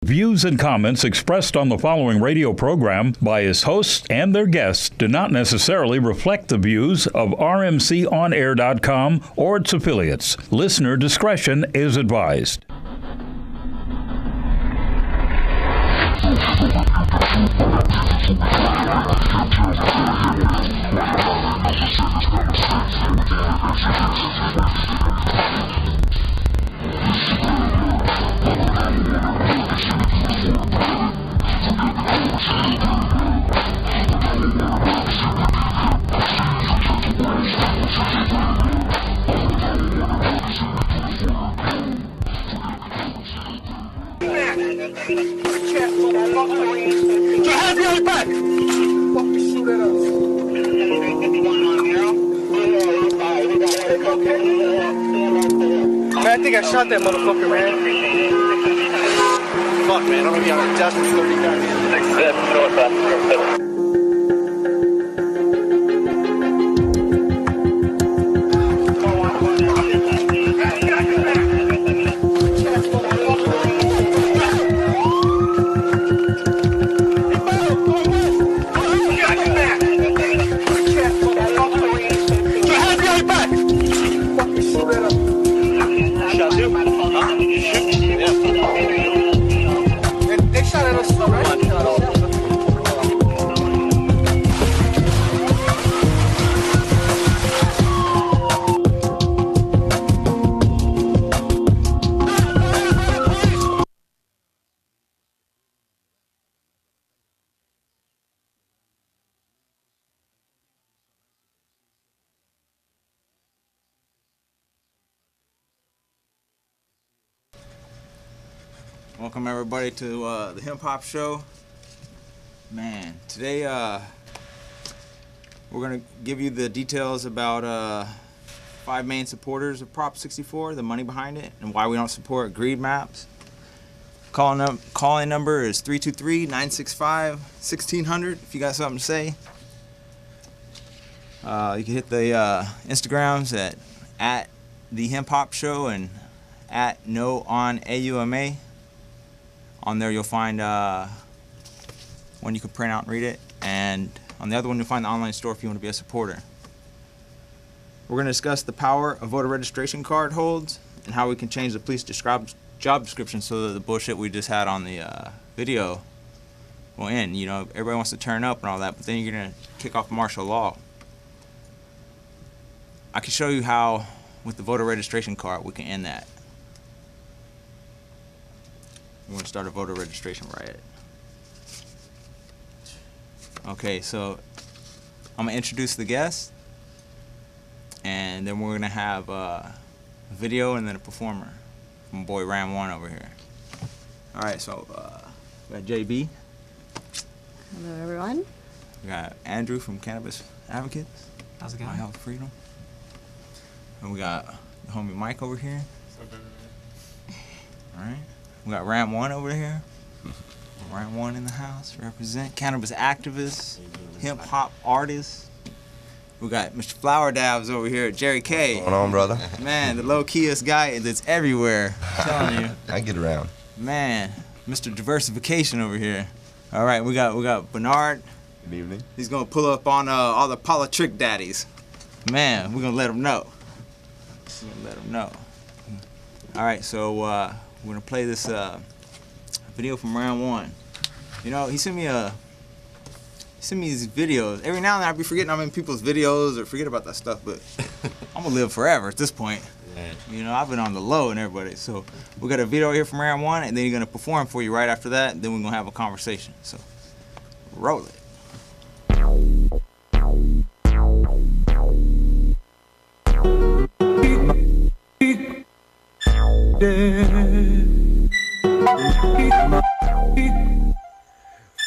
Views and comments expressed on the following radio program by its hosts and their guests do not necessarily reflect the views of rmconair.com or its affiliates. Listener discretion is advised. I think I shot that motherfucker, man. Fuck, man. I'm gonna be on a dust and 30 guys. Next step, northbound. Welcome everybody to the Hemp Hop Show. Man, today we're gonna give you the details about 5 main supporters of Prop 64, the money behind it, and why we don't support greed maps. Calling number is 323-965-1600 if you got something to say. You can hit the Instagrams at the Hemp Hop Show and at @NoOnAUMA. On there you'll find one you can print out and read it, and on the other one you'll find the online store if you want to be a supporter. We're going to discuss the power a voter registration card holds and how we can change the police job description so that the bullshit we just had on the video will end. You know, everybody wants to turn up and all that, but then you're going to kick off martial law. I can show you how, with the voter registration card, we can end that. We're going to start a voter registration riot. Okay, so I'm going to introduce the guests, and then we're going to have a video and then a performer. My boy Ram 1 over here. Alright, so we got JB. Hello everyone. We got Andrew from Cannabis Advocates. How's it going? My Health Freedom. And we got the homie Mike over here. Alright. We got Ram 1 over here. Ram 1 in the house. Represent cannabis activists, hemp hop artists. We got Mr. Flower Dabs over here, Jerry K. What's going on, brother? Man, the low-keyest guy that's everywhere. I'm telling you. I get around. Man, Mr. Diversification over here. All right, we got Bernard. Good evening. He's gonna pull up on all the politrick daddies. Man, we're gonna let him know. All right, so we're gonna play this video from Round 1. You know, he sent me these videos. Every now and then I'll be forgetting I'm in people's videos or forget about that stuff, but I'm gonna live forever at this point. Man. You know, I've been on the low and everybody. So we got a video here from Round 1, and then he's gonna perform for you right after that, and then we're gonna have a conversation. So roll it.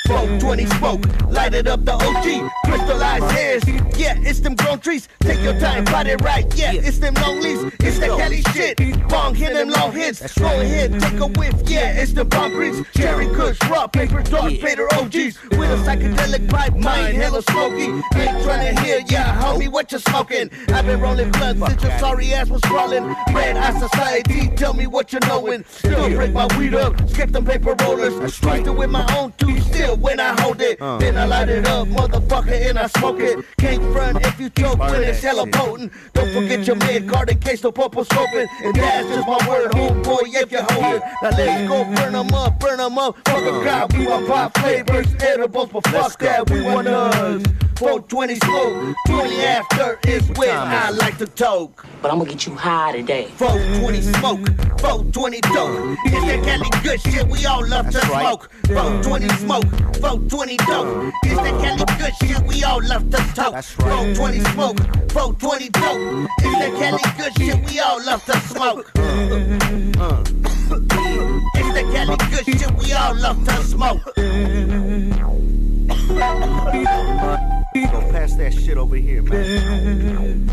Fuck 420 smoke, lighted up the OG, crystallized hairs. Yeah, it's them grown trees. Take your time, body right. Yeah, it's them long leaves. It's that Cali shit. Bong hit them long hits. Go ahead, take a whiff. Yeah, it's the concretes. Cherry Kush, raw paper, dark Vader OGs. With a psychedelic pipe, mine hella smoky. Ain't trying to hear, yeah, homie, what you smoking? I've been rolling blood since your sorry ass was crawling. Red Eye Society, tell me what you knowin'. Still break my weed up, skip them paper rollers. Twist it with my own two still when I hold it. Then I light it up, motherfucker, and I smoke it. Can't front if you choke when it's hella potent. Don't forget your mid card in case the purple scoping. And that's just my word, homeboy, if you hold it. Now let's go burn them up, fuck a god, we want pop flavors, edibles, but fuck that, we want us. 420 smoke, 20 after is when I like to toke. But I'm gonna get you high today. 420 smoke, 420 dope. It's that Cali good shit we all love to smoke. 420 smoke, 420 dope. It's that Cali good shit we all love to toke. 420 smoke, 420 dope. It's that Cali good shit we all love to smoke. It's that Cali good shit we all love to smoke. Go pass that shit over here, man.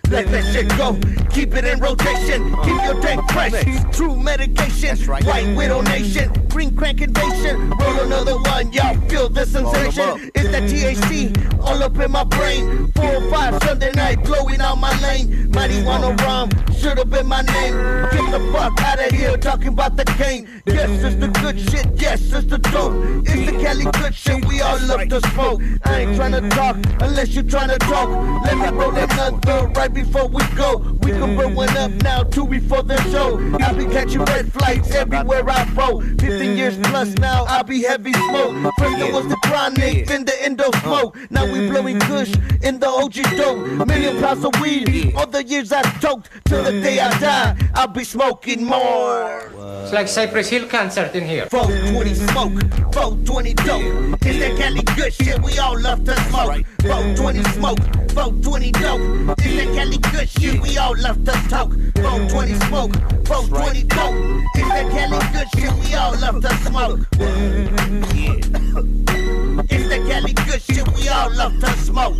Let that shit go, keep it in rotation. Keep your tank fresh, true medication. White Widow Nation, green crank invasion. Roll another one, y'all feel the sensation. It's that THC all up in my brain. 4 or 5 Sunday night, blowing out my lane. Marijuana rum, should've been my name. Get the fuck out of here, talking about the cane. Yes, it's the good shit, yes, it's the dope. It's the Cali good shit, we all love to smoke. I ain't tryna talk, unless you tryna talk. Let me roll another right before we go. We can burn one up now, 2 before the show. I'll be catching red flights everywhere I roll. 15 years plus now, I'll be heavy smoke. First it was the chronic, then the endo smoke. Now we blowing kush in the OG dope. Million pounds of weed, all the years I've toked. Till the day I die, I'll be smoking more. It's like Cypress Hill concert in here. 420 smoke, 420 dope. It's that Cali good shit we all love to smoke. 420 smoke, 420 dope. It's that Cali good shit we all love to talk. 420 smoke, 420 dope. It's that Cali good shit we all love to smoke. It's that Cali good shit we all love to smoke.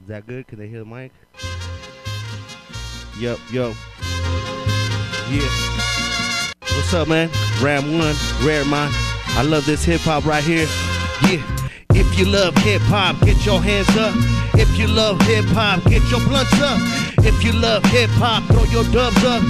Is that good? Can they hear the mic? Yo. Yeah. What's up, man? Ram 1, Rare Mind. I love this hip hop right here. Yeah. If you love hip hop, get your hands up. If you love hip hop, get your blunts up. If you love hip hop, throw your dubs up.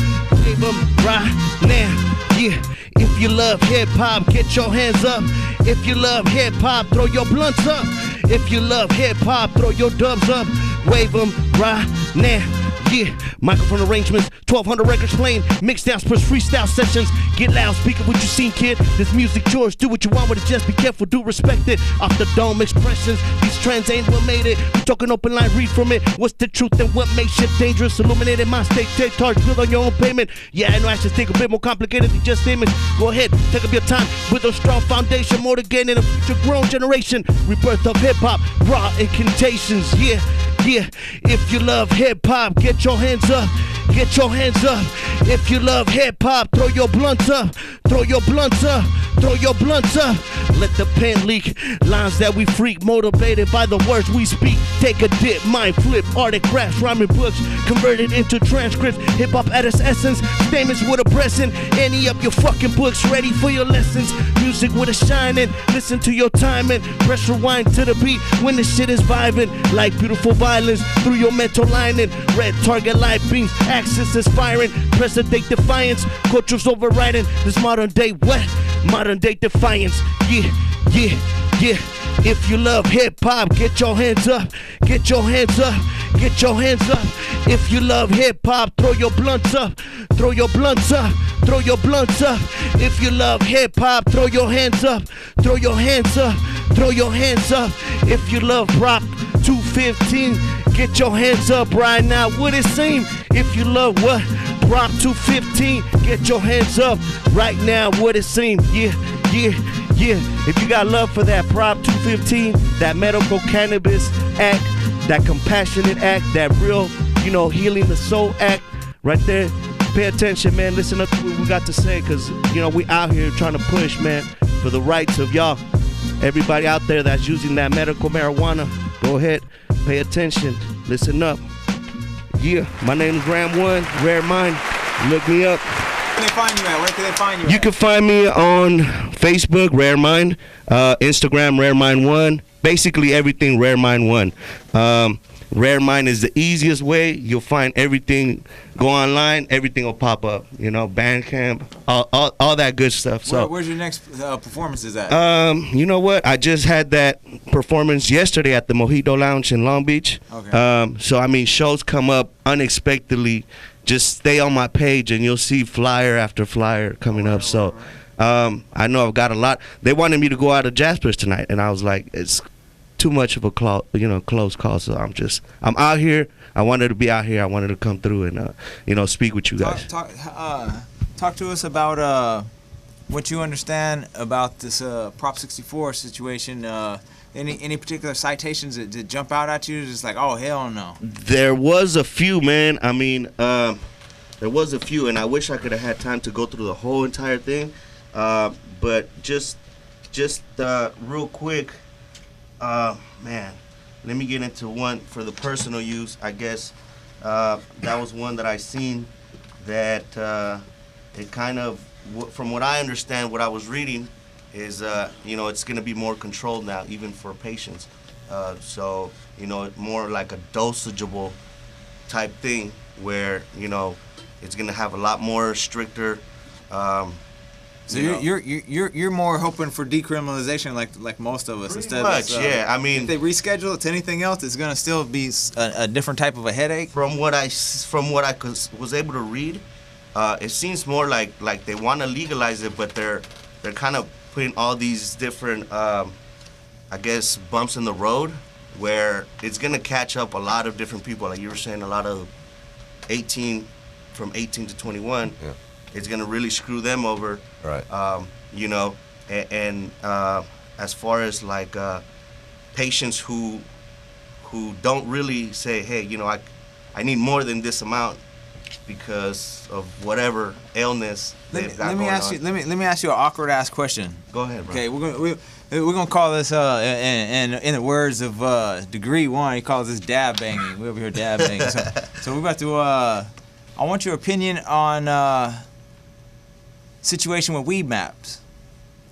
Wave them right now. Yeah. If you love hip hop, get your hands up. If you love hip hop, throw your blunts up. If you love hip hop, throw your dubs up. Wave them right now. Yeah, microphone arrangements, 1200 records playing, mixed downs plus freestyle sessions. Get loud, speak of what you seen, kid. This music yours, do what you want with it, just be careful, do respect it. Off the dome expressions, these trends ain't what made it. We talking open line, read from it. What's the truth and what makes shit dangerous? Illuminated my state, take charge, build on your own payment. Yeah, I know I should think a bit more complicated than just image. Go ahead, take up your time with a strong foundation, more to gain in a future grown generation. Rebirth of hip hop, raw incantations, yeah. Yeah, if you love hip hop, get your hands up. Get your hands up. If you love hip hop, throw your blunts up. Throw your blunts up. throw your blunts up. Let the pen leak. Lines that we freak, motivated by the words we speak. Take a dip, mind flip, art and crafts, rhyming books, converted into transcripts. Hip hop at its essence, statements with a present. Any up your fucking books, ready for your lessons. Music with a shining, listen to your timing. Press rewind to the beat when the shit is vibing. Like beautiful violence through your mental lining. Red target light beams, axis is firing. Present day defiance, culture's overriding. This modern day what? Modern day defiance. Yeah, yeah, yeah. If you love hip hop, get your hands up. Get your hands up. Get your hands up. If you love hip hop, throw your blunts up. Throw your blunts up. Throw your blunts up. If you love hip hop, throw your hands up. Throw your hands up. Throw your hands up. If you love Prop 215, get your hands up right now. What it seem? If you love what? Prop 215, get your hands up right now. What it seem? Yeah, yeah, yeah. If you got love for that Prop 215, that medical cannabis act, that compassionate act, that real, healing the soul act, right there. Pay attention, man. Listen up to what we got to say, because, we out here trying to push, man, for the rights of y'all. Everybody out there that's using that medical marijuana, go ahead, pay attention, listen up. Yeah, my name is Ram One, Rare Mind. Look me up. Where can they find you at? Where can they find you at? You can find me on Facebook, Rare Mind, Instagram, Rare Mind One. Basically everything Rare Mind One. Rare Mind is the easiest way. You'll find everything. Go online, everything will pop up. Bandcamp, all that good stuff. So where's your next performances at? You know what? I just had that performance yesterday at the Mojito Lounge in Long Beach. Okay. So shows come up unexpectedly. Just stay on my page and you'll see flyer after flyer coming up. So I know I've got a lot. They wanted me to go out of Jasper's tonight, and I was like, it's too much of a close call. So I'm out here. I wanted to be out here. I wanted to come through and speak with you guys. Talk to us about what you understand about this Prop 64 situation. Any particular citations that jump out at you? Just like, oh, hell no. There was a few, man. There was a few, and I wish I could have had time to go through the whole entire thing. But just real quick, man, let me get into one for the personal use. I guess that was one that I seen that it kind of, from what I understand, what I was reading, is it's going to be more controlled now, even for patients. So more like a dosageable type thing, where it's going to have a lot more stricter. So you're more hoping for decriminalization, like most of us. Pretty instead much, of yeah. I mean, if they reschedule it to anything else, it's going to still be a different type of a headache. From what I was able to read, it seems more like they want to legalize it, but they're kind of putting all these different, I guess, bumps in the road, where it's gonna catch up a lot of different people. Like you were saying, a lot of 18 to 21. Yeah. It's gonna really screw them over. Right. And as far as like patients who don't really say, hey, I need more than this amount because of whatever illness they've got going on. Let me ask you an awkward ass question. Go ahead, bro. Okay, we're gonna call this in the words of Degree One, he calls this dab banging. We over here dab banging. So we're about to. I want your opinion on situation with weed maps.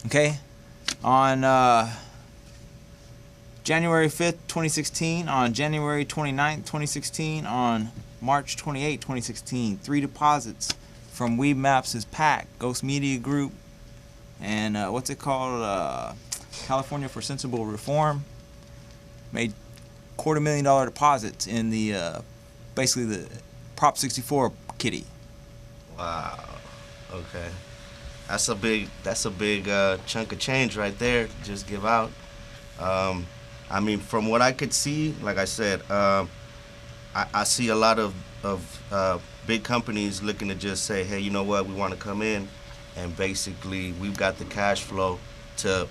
Okay, on January 5th, 2016, on January 29th, 2016, on March 28, 2016, 3 deposits from Weed Maps' PAC, Ghost Media Group, and what's it called? California for Sensible Reform. Made $250,000 deposits in the basically the Prop 64 kitty. Wow. Okay. That's a big chunk of change right there. Just give out. I mean, from what I could see, like I said, I see a lot of big companies looking to just say, hey, you know what, we want to come in, and basically we've got the cash flow to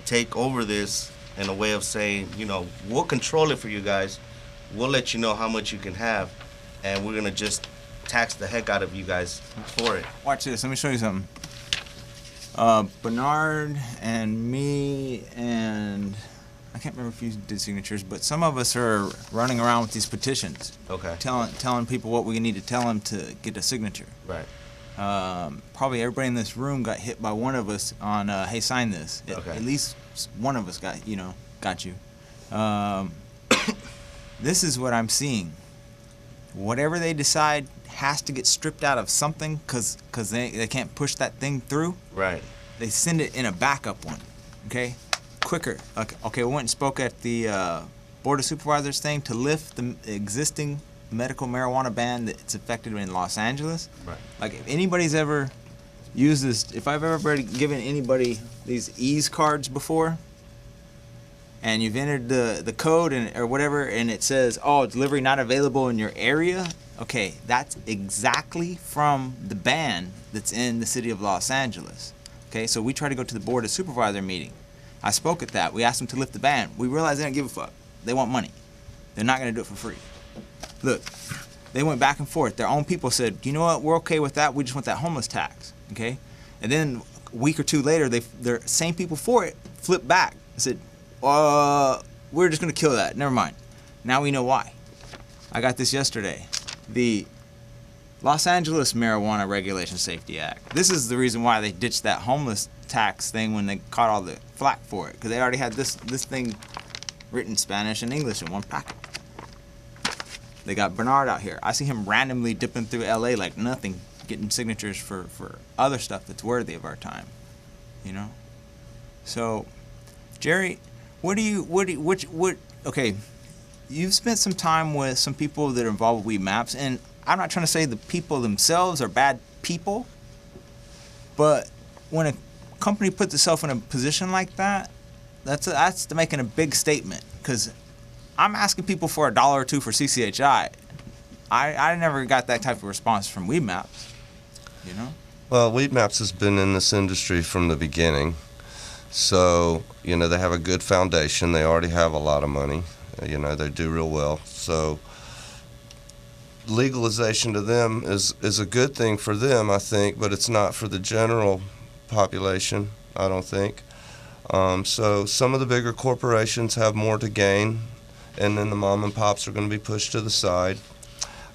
take over this in a way of saying, we'll control it for you guys. We'll let you know how much you can have, and we're going to just tax the heck out of you guys for it. Watch this. Let me show you something. Bernard and me and I can't remember if you did signatures, but some of us are running around with these petitions. Okay. Telling people what we need to tell them to get a signature. Right. Probably everybody in this room got hit by one of us on, hey, sign this. Okay. At least one of us got you. This is what I'm seeing. Whatever they decide has to get stripped out of something because they can't push that thing through. Right. They send it in a backup one, okay? Quicker. Okay, we went and spoke at the Board of Supervisors thing to lift the existing medical marijuana ban that's effective in Los Angeles. Right. Like, if anybody's ever used this, if I've ever given anybody these ease cards before, and you've entered the code or whatever, and it says, oh, delivery not available in your area, okay, that's exactly from the ban that's in the city of Los Angeles. Okay, so we try to go to the Board of Supervisor meeting. I spoke at that. We asked them to lift the ban. We realized they don't give a fuck. They want money. They're not going to do it for free. Look, they went back and forth. Their own people said, you know what, we're okay with that. We just want that homeless tax, okay? And then a week or two later, their same people for it flipped back and said, we're just going to kill that. Never mind. Now we know why. I got this yesterday. The Los Angeles Marijuana Regulation Safety Act. This is the reason why they ditched that homeless tax thing when they caught all the flack for it, because they already had this thing written in Spanish and English in one packet. They got Bernard out here. I see him randomly dipping through LA like nothing, getting signatures for other stuff that's worthy of our time, you know? So, Jerry, okay, you've spent some time with some people that are involved with Weed Maps, and I'm not trying to say the people themselves are bad people, but when a company puts itself in a position like that, that's making a big statement, because I'm asking people for $1 or $2 for CCHI. I never got that type of response from Weed Maps, you know? Well, Weed Maps has been in this industry from the beginning, so, you know, they have a good foundation. They already have a lot of money. You know, they do real well. So legalization to them is a good thing for them, I think, but it's not for the general population, I don't think. So some of the bigger corporations have more to gain, and then the mom and pops are going to be pushed to the side.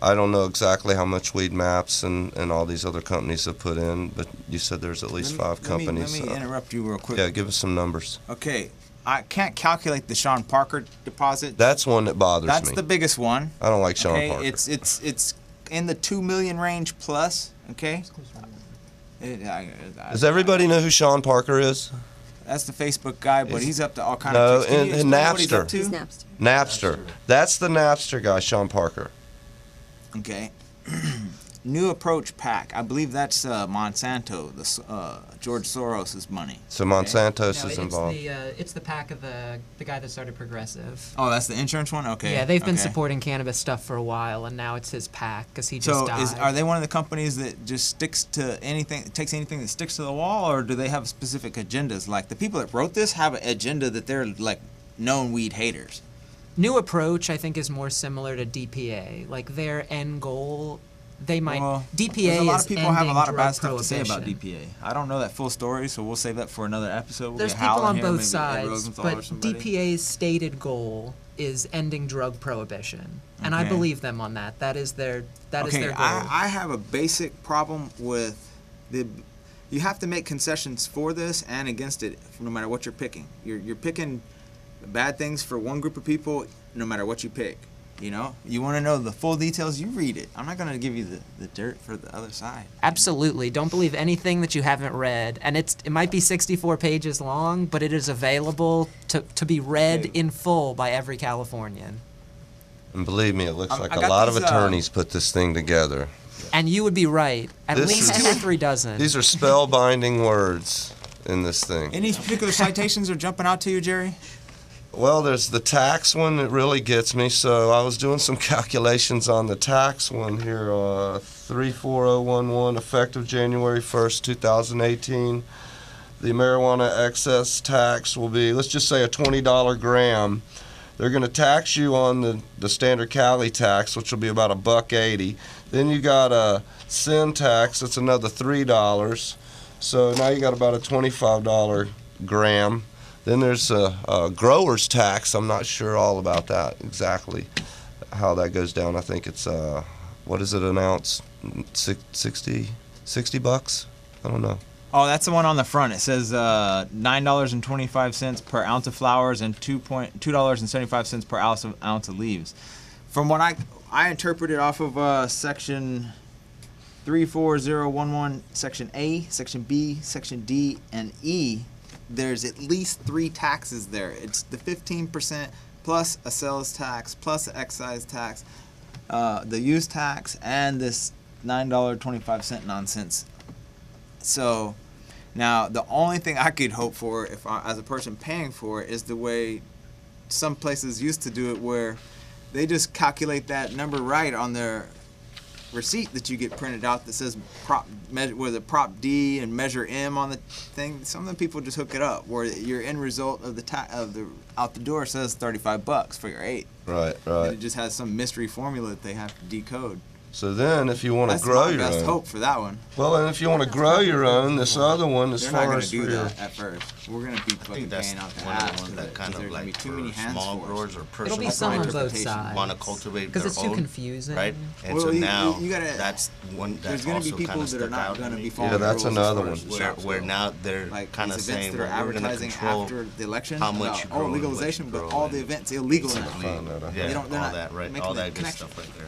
I don't know exactly how much Weed Maps and all these other companies have put in, but you said there's at least five companies. Let me interrupt you real quick. Yeah, give us some numbers. Okay, I can't calculate the Sean Parker deposit. That's one that bothers me. That's the biggest one. I don't like Sean Parker. It's in the 2 million range plus. Okay. Does everybody know who Sean Parker is? That's the Facebook guy, but he's up to all kinds no, of tricks. and Napster. He's Napster. Napster. That's the Napster guy, Sean Parker. Okay. New Approach PAC. I believe that's Monsanto, George Soros's money. So Monsanto's is involved. It's the PAC of the guy that started Progressive. Oh, that's the insurance one? Okay. Yeah, they've been supporting cannabis stuff for a while, and now it's his PAC because he just died. So are they one of the companies that just sticks to anything, takes anything that sticks to the wall, or do they have specific agendas? Like, the people that wrote this have an agenda that they're, like, known weed haters. New Approach, I think, is more similar to DPA. Like, their end goal... They might. Well, DPA a lot of people have a lot of bad stuff to say about DPA. I don't know that full story, so we'll save that for another episode. We'll There's get people Hal on here, both maybe sides, but DPA's stated goal is ending drug prohibition, and I believe them on that. That is their goal. I have a basic problem with you have to make concessions for this and against it, no matter what you're picking. You're picking bad things for one group of people, no matter what you pick. You know, you want to know the full details, you read it. I'm not going to give you the dirt for the other side. Absolutely. Don't believe anything that you haven't read. And it might be 64 pages long, but it is available to be read in full by every Californian. And believe me, it looks like a lot of attorneys put this thing together. And you would be right. At least 2 or 3 dozen. These are spellbinding words in this thing. Any particular citations are jumping out to you, Jerry? Well, there's the tax one that really gets me. So I was doing some calculations on the tax one here. 34011, effective January 1st, 2018. The marijuana excess tax will be, let's just say, a $20 gram. They're going to tax you on the standard Cali tax, which will be about $1.80. Then you got a sin tax. That's another $3. So now you got about a $25 gram. Then there's a grower's tax. I'm not sure all about that exactly, how that goes down. I think it's, what is it, an ounce? 60 bucks? I don't know. Oh, that's the one on the front. It says $9.25 per ounce of flowers and $2.75 per ounce of leaves. From what I interpreted off of section 34011, section A, section B, section D, and E, there's at least 3 taxes there. It's the 15% plus a sales tax plus an excise tax, the use tax, and this $9.25 nonsense. So now the only thing I could hope for, if as a person paying for it, is the way some places used to do it, where they just calculate that number right on their receipt that you get printed out that says prop D and measure M on the thing. Some of the people just hook it up where your end result of the out the door says $35 for your 8. Right. And it just has some mystery formula that they have to decode. So then, if you want to grow your own, that's my best hope for that one. Well, and if you want to grow your own, this other one, as They're far not as going to do for that at first. We're going to be fucking that's paying out the one of the ass ones that kind of there's going like to be too many hands small for growers or personal It'll be some on both interpretation. sides. want to cultivate Because their it's too own, confusing. right? And Well, so now you gotta, that's one there's that's going to also be people kind of that are stuck not out going to to me. be following Yeah, that's the rules another as far one. as the Where, shops where go. now they're Like kind of these events saying, that are well, we're going to advertising control after the election how much about, you grow and what legalization, you but grow all and the events illegal now. Yeah, They're all not that, right? making All the that good connection. stuff right there.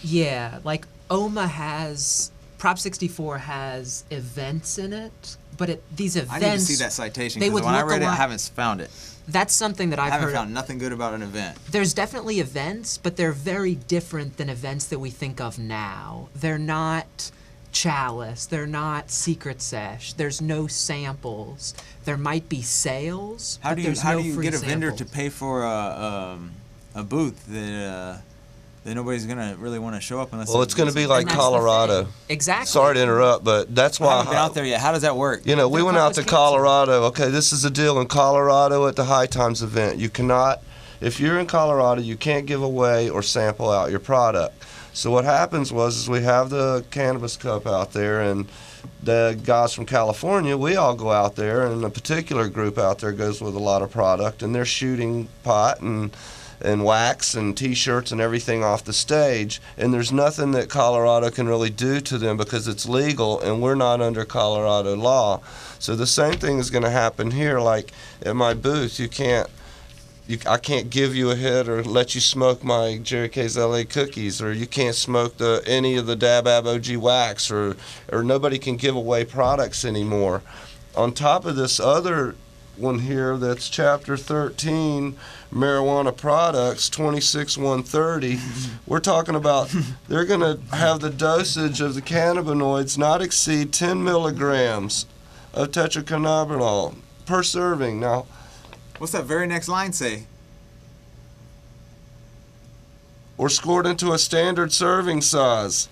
Yeah, like OMA has, Prop 64 has events in it, but these events. I need to see that citation they because would when I look a read it, I lot- haven't found it. That's something that I I've haven't heard. found nothing good about an event. There's definitely events, but they're very different than events that we think of now. They're not chalice. They're not secret sesh. There's no samples. There might be sales. How but do you there's no get free a vendor to samples. pay for a booth that nobody's gonna really want to show up unless? Well, it's going to be like And that's the Colorado. thing. Exactly. Sorry to interrupt, but that's I why haven't been out there yet. How does that work? You know, we Their went cup out was to canceled. Colorado. Okay, this is the deal in Colorado at the High Times event. You cannot, if you're in Colorado, you can't give away or sample out your product. So what happens is we have the cannabis cup out there, and the guys from California, we all go out there, and a particular group out there goes with a lot of product, and they're shooting pot and wax and T-shirts and everything off the stage, and there's nothing that Colorado can really do to them because it's legal and we're not under Colorado law. So the same thing is going to happen here. Like at my booth, I can't give you a hit or let you smoke my Jerry K's LA cookies, or you can't smoke any of the Dab Ab OG wax, or nobody can give away products anymore. On top of this other one here, that's Chapter 13, marijuana products, 26-130. We're talking about they're going to have the dosage of the cannabinoids not exceed 10 milligrams of tetracannabinol per serving. Now, What's that very next line say? or scored into a standard serving size.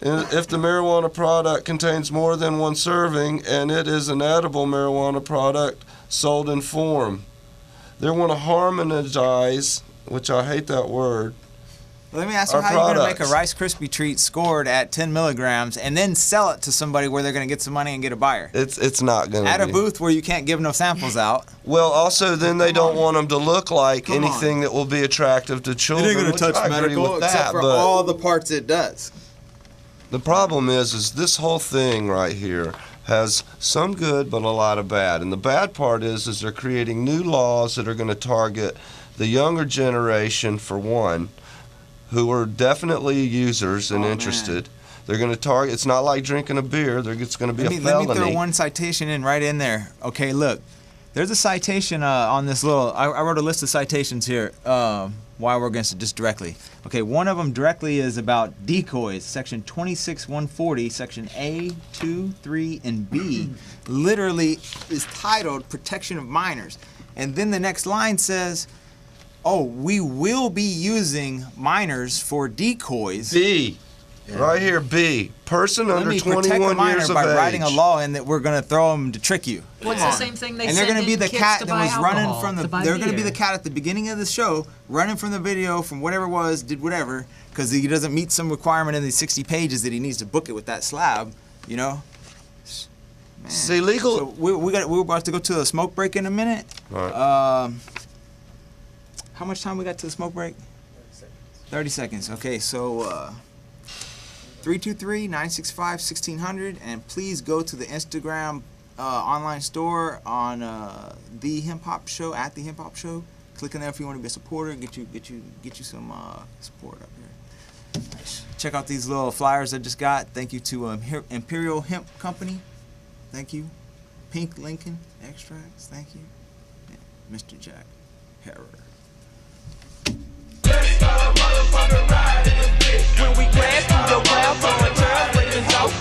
If the marijuana product contains more than one serving and it is an edible marijuana product sold in form. They want to harmonize, which I hate that word. Let me ask you, Our how are you going to make a products. Rice Krispie treat scored at 10 milligrams and then sell it to somebody where they're going to get some money and get a buyer? It's not going to At be. a booth where you can't give no samples out. Well, also, then they don't want them to look like Come anything that will be attractive to children. It ain't going which to touch I agree medical with except that, for but all the parts it does. the problem is this whole thing right here has some good but a lot of bad. And the bad part is they're creating new laws that are going to target the younger generation, for one, who are definitely users and interested. They're going to target. It's not like drinking a beer. It's going to be a felony. Let me throw one citation right in there. Okay, look. There's a citation on this little. I wrote a list of citations here. Why we're against it just directly. Okay, one of them directly is about decoys. Section 26-140, section A, 2, 3, and B, literally is titled "Protection of Minors," and then the next line says, "Oh, we will be using minors for decoys." B. Right here, B. Person Let under me protect 21 a minor years of by age. writing a law in that we're going to throw them to trick you. What's the same thing they And they're send going to be in the kids cat to that buy was running alcohol, from the. to buy They're going to be beer. the cat at the beginning of the show, running from the video from whatever it was, did whatever, because he doesn't meet some requirement in these 60 pages that he needs to book it with that slab, you know. See, legal. So we're about to go to a smoke break in a minute. All right. How much time we got to the smoke break? 30 seconds. Okay, so 323-965-1600, and please go to the Instagram online store on the Hemp Hop Show at the Hemp Hop Show. Click on there if you want to be a supporter and get you some support up here. Nice. Check out these little flyers I just got. Thank you to Imperial Hemp Company. Thank you. Pink Lincoln Extracts. Thank you. Yeah, Mr. Jack Harrer. Let's start a motherfucking ride in this bitch. When we crash through your crowd, throwing turns, breaking jokes.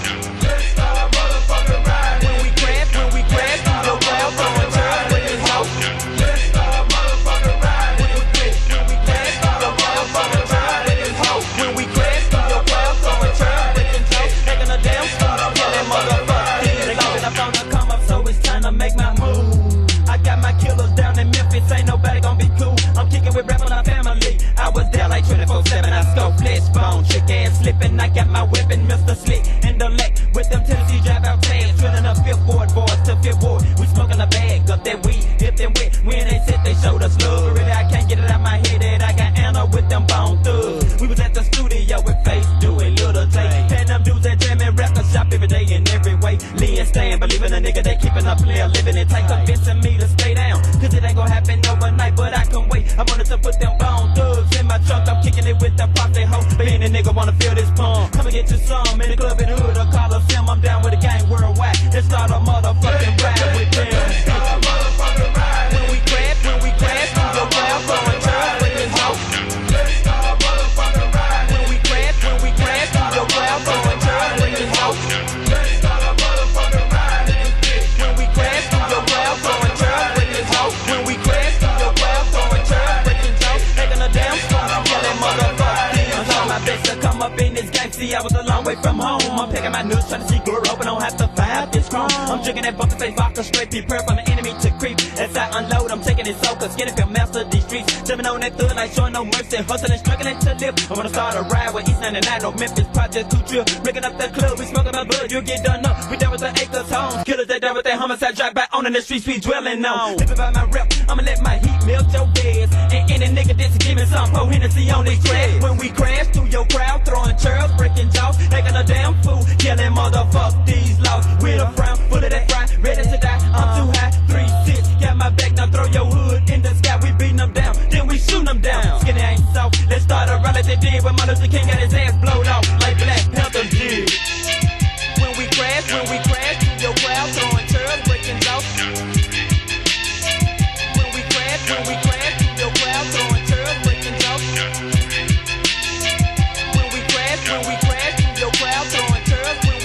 Let's start a motherfucking ride. When we crash through your crowd, throwing turns, breaking jokes. Let's start a motherfucking ride in this bitch. When we crash through your crowd, throwing turns, breaking jokes. When we crash through your crowd, throwing turns, breaking jokes. Taking a damn school, killing motherfuckers. They got it up on the come up, so it's time to make my move. I got my killers down in Memphis, ain't nobody gonna be cool. I'm kicking with rap on our family. I was down like 24/7. I scope flesh bone, trick ass slipping. I got my weapon, Mr. Slick and the Leck with them Tennessee drive out tags, drilling up Fifth Ward boys to Fifth Ward. We smoking a bag of that weed, dipped and wet. When they said they showed us love, but really I can't get it out my head that I got Anna with them bone thugs. We was at the studio with Face doing little take, and them dudes that jamming record shop every day in every way. Lee and Stan believing a nigga they keeping a player living. It takes convincing me to stay down, cause it ain't gonna happen overnight, but I can wait. I wanted to put them bone thugs in my trunk. I'm kicking it with the pop they hoe. But any nigga wanna feel this pump, come and get you some in the club in the hood or Coliseum. I'm down with the gang worldwide. Let's start a motherfucking ride with them. Let's start a motherfucking ride. When we crash through your crowd, throwing turns, breaking jokes. Let's start a motherfucking ride. When we crash through your crowd, throwing turns, breaking jokes. Let's start a motherfucking ride in this bitch. When we crash through your crowd, throwing turns, breaking jokes. When we crash through your crowd, throwing turns, breaking jokes. Taking a damn school, killing motherfuckers. I'm trying my best to come up in this game. See, I was a long way from home. I'm picking my nuts, trying to see girl open. Don't have to fight this chrome. I'm drinking that bucket face vodka straight. Prepare for the enemy to creep. As I unload, I'm taking it so cause skinny feel master these streets. Jumping on that thug like showing no mercy. Hustling, struggling to live. I wanna start a ride with East 99 or Memphis Project 2 Trill. Rigging up the club, we smoking my blood. You'll get done up. We down with the acres homes. Killers, they down with that homicide. Drive back on in the streets we dwelling on. Living by my rep, I'ma let my heat melt your beds. And any nigga that's give me some po Hennessy on this track. When we crash through your crowd, throwing churls, breaking jaws, making a damn fool, killing motherfuck these laws. With a frown, full of that fry, ready to die. I'm too high, 3-6, got my back, now throw your hood in the sky. We beating them down, then we shooting them down. Skinny ain't soft, let's start a rally they did when Martin Luther King got his ass blowed off like Black Panther did. When we crash through your crowd, throwing churls, breaking jaws. When we crash through your crowd, throwing churls, breaking jaws. When we crash through your crowd, throwing churls. When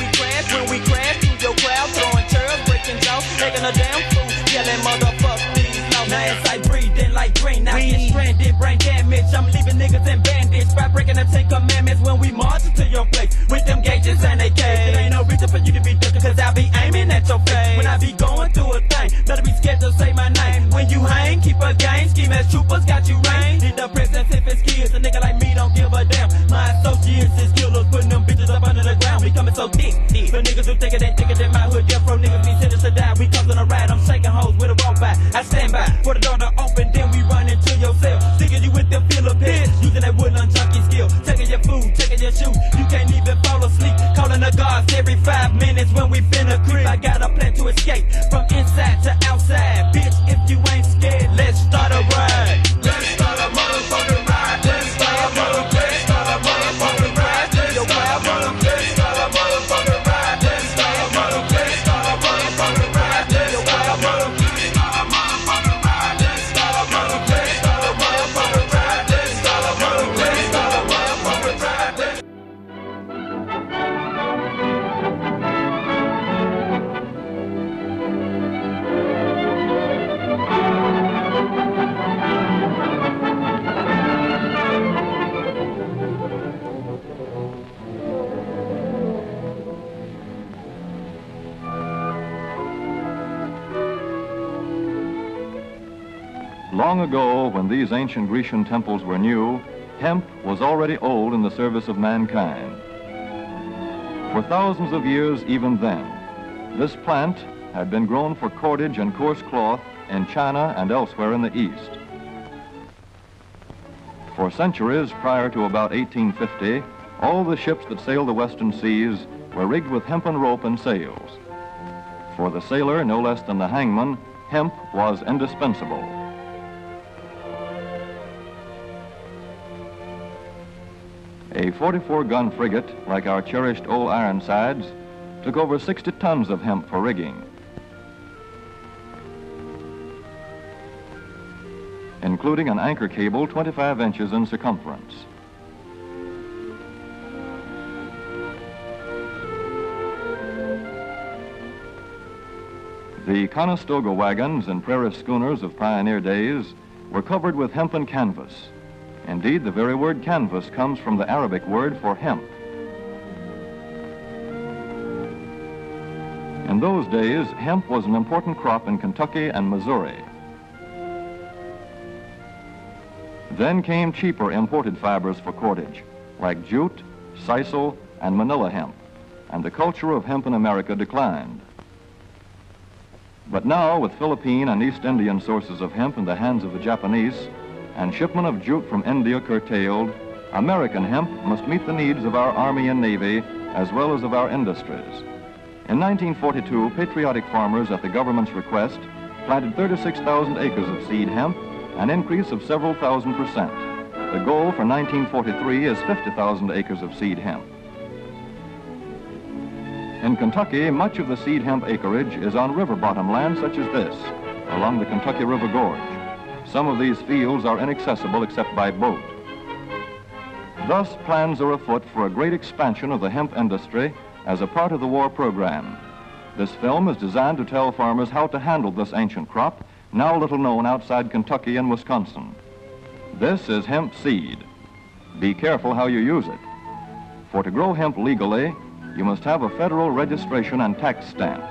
we crash through your crowd, throwing churls, breaking jaws. Taking a damn fool, killing motherfuckers these laws. Now it's like breathing like green, now get stranded, brain damage. I'm leaving niggas in bandage by breaking the 10 commandments when we march into your place with them gauges and AK. There ain't no reason for you to be ducking, cause I be aiming at your face. When I be going through a thing, better be scared to say my name. When you hang, keep a game, scheme as troopers got you rain. Need the presence if it's kids, a nigga like me don't give a damn. My associates is killers, putting them bitches up under the ground. We coming so thick, but niggas who think it ain't thicker than my hood. Yeah, pro niggas be sentenced to die. We comes on a ride, I'm shaking hoes with a robot. I stand by for the door to open, then we run into your cell. Sticking you with the feel of piss, using that woodland junkie skill. Taking your food, taking your shoes, you can't even fall asleep. Calling the guards every 5 minutes when we finna creep. I got a plan to escape from inside to outside. Bitch, if you ain't scared, let's start a ride. Let's start a motherfucking ride. Let's start a motherfucking ride. Let's start a motherfucking ride. Let's start a motherfucking ride. Let's start a motherfucking ride. Let's start a motherfucking ride. Let's start a motherfucking ride. Long ago, when these ancient Grecian temples were new, hemp was already old in the service of mankind. For thousands of years, even then, This plant had been grown for cordage and coarse cloth in China and elsewhere in the East. For centuries prior to about 1850, all the ships that sailed the western seas were rigged with hempen rope and sails. For the sailor, no less than the hangman, hemp was indispensable. A 44-gun frigate, like our cherished old Ironsides, took over 60 tons of hemp for rigging, including an anchor cable 25 inches in circumference. The Conestoga wagons and prairie schooners of pioneer days were covered with hempen canvas. Indeed, the very word canvas comes from the Arabic word for hemp. In those days, hemp was an important crop in Kentucky and Missouri. Then came cheaper imported fibers for cordage, like jute, sisal, and manila hemp, and the culture of hemp in America declined. But now, with Philippine and East Indian sources of hemp in the hands of the Japanese, and shipment of jute from India curtailed, American hemp must meet the needs of our Army and Navy, as well as of our industries. In 1942, patriotic farmers, at the government's request, planted 36,000 acres of seed hemp, an increase of several thousand %. The goal for 1943 is 50,000 acres of seed hemp. In Kentucky, much of the seed hemp acreage is on river bottom land such as this, along the Kentucky River Gorge. Some of these fields are inaccessible except by boat. Thus, plans are afoot for a great expansion of the hemp industry as a part of the war program. This film is designed to tell farmers how to handle this ancient crop, now little known outside Kentucky and Wisconsin. This is hemp seed. Be careful how you use it. For to grow hemp legally, you must have a federal registration and tax stamp.